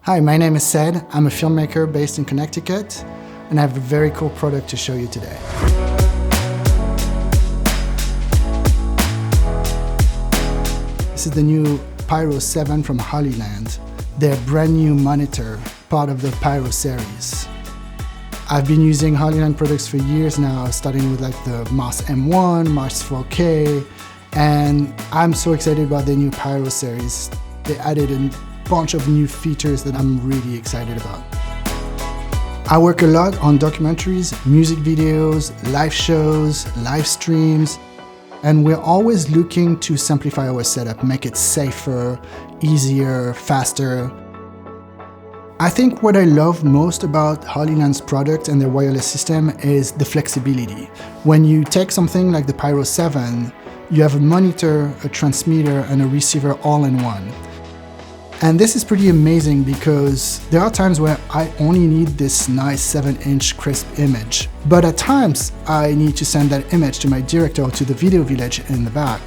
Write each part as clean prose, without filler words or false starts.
Hi, my name is Ced. I'm a filmmaker based in Connecticut, and I have a very cool product to show you today. This is the new Pyro 7 from Hollyland. Their brand new monitor, part of the Pyro series. I've been using Hollyland products for years now, starting with like the Mars M1, Mars 4K, and I'm so excited about the new Pyro series. They added a bunch of new features that I'm really excited about. I work a lot on documentaries, music videos, live shows, live streams, and we're always looking to simplify our setup, make it safer, easier, faster. I think what I love most about Hollyland's product and their wireless system is the flexibility. When you take something like the Pyro 7, you have a monitor, a transmitter, and a receiver all in one. And this is pretty amazing because there are times where I only need this nice 7-inch crisp image. But at times, I need to send that image to my director to the video village in the back.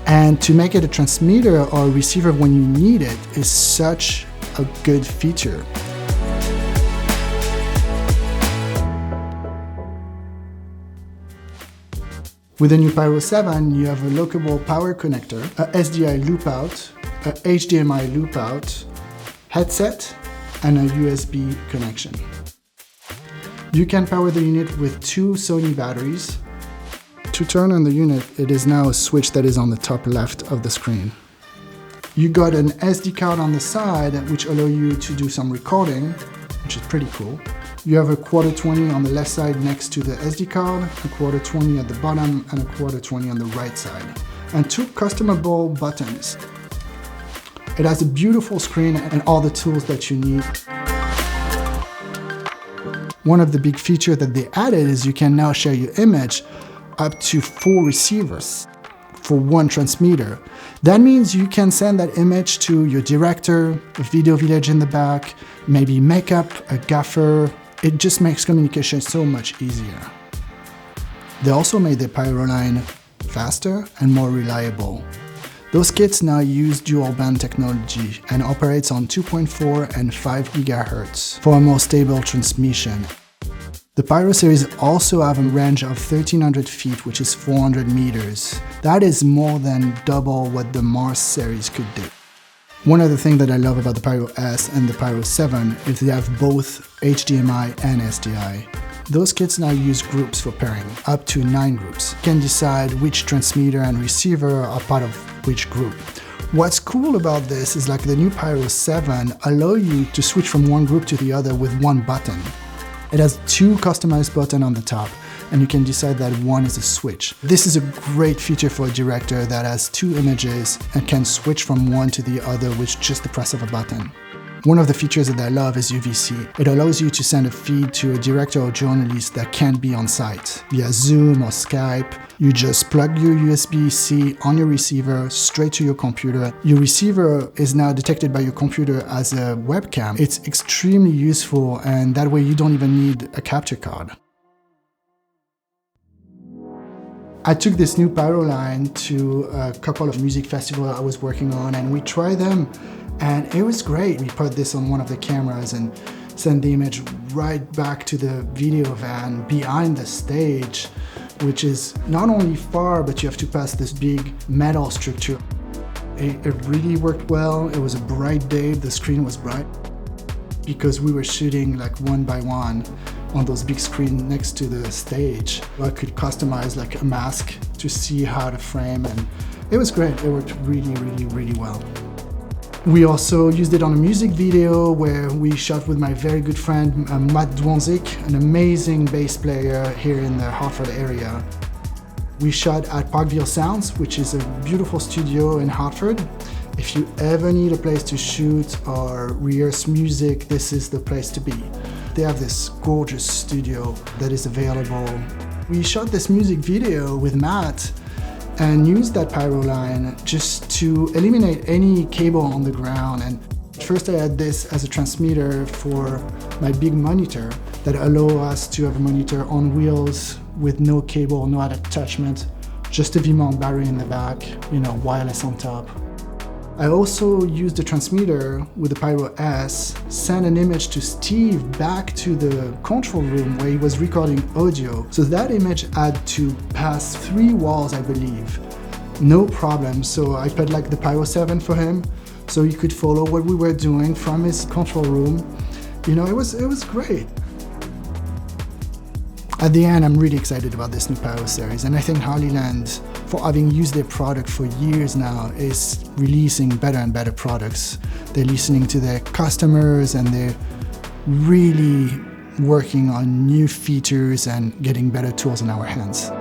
And to make it a transmitter or a receiver when you need it is such a good feature. With the new Pyro 7, you have a lockable power connector, a SDI loop out, a HDMI loop out, headset, and a USB connection. You can power the unit with 2 Sony batteries. To turn on the unit, it is now a switch that is on the top left of the screen. You got an SD card on the side, which allow you to do some recording, which is pretty cool. You have a Q20 on the left side next to the SD card, a Q20 at the bottom, and a Q20 on the right side, and 2 customizable buttons. It has a beautiful screen and all the tools that you need. One of the big features that they added is you can now share your image up to 4 receivers for 1 transmitter. That means you can send that image to your director, a video village in the back, maybe makeup, a gaffer. It just makes communication so much easier. They also made the Pyro line faster and more reliable. Those kits now use dual band technology and operates on 2.4 and 5 GHz for a more stable transmission. The Pyro series also have a range of 1300 feet, which is 400 meters. That is more than double what the Mars series could do. One other thing that I love about the Pyro S and the Pyro 7 is they have both HDMI and SDI. Those kits now use groups for pairing, up to 9 groups. You can decide which transmitter and receiver are part of which group. What's cool about this is like the new Pyro 7 allow you to switch from one group to the other with one button. It has 2 customized buttons on the top, and you can decide that one is a switch. This is a great feature for a director that has 2 images and can switch from one to the other with just the press of a button. One of the features that I love is UVC. It allows you to send a feed to a director or journalist that can't be on site. Via Zoom or Skype, you just plug your USB-C on your receiver straight to your computer. Your receiver is now detected by your computer as a webcam. It's extremely useful, and that way you don't even need a capture card. I took this new Pyro line to a couple of music festivals I was working on, and we tried them. And it was great. We put this on one of the cameras and sent the image right back to the video van behind the stage, which is not only far, but you have to pass this big metal structure. It really worked well. It was a bright day. The screen was bright because we were shooting like one by one on those big screens next to the stage. I could customize like a mask to see how to frame, and it was great. It worked really, really, really well. We also used it on a music video where we shot with my very good friend Matt Dwonzik, an amazing bass player here in the Hartford area. We shot at Parkville Sounds, which is a beautiful studio in Hartford. If you ever need a place to shoot or rehearse music, this is the place to be. They have this gorgeous studio that is available. We shot this music video with Matt and used that Pyro line just to eliminate any cable on the ground. And first I had this as a transmitter for my big monitor that allow us to have a monitor on wheels with no cable, no attachment, just a V-mount battery in the back, wireless on top. I also used the transmitter with the Pyro S, sent an image to Steve back to the control room where he was recording audio. So that image had to pass 3 walls, I believe. No problem. So I put like the Pyro 7 for him so he could follow what we were doing from his control room. You know, it was great. At the end, I'm really excited about this new Pyro series, and I think Hollyland, for having used their product for years now, is releasing better and better products. They're listening to their customers and they're really working on new features and getting better tools in our hands.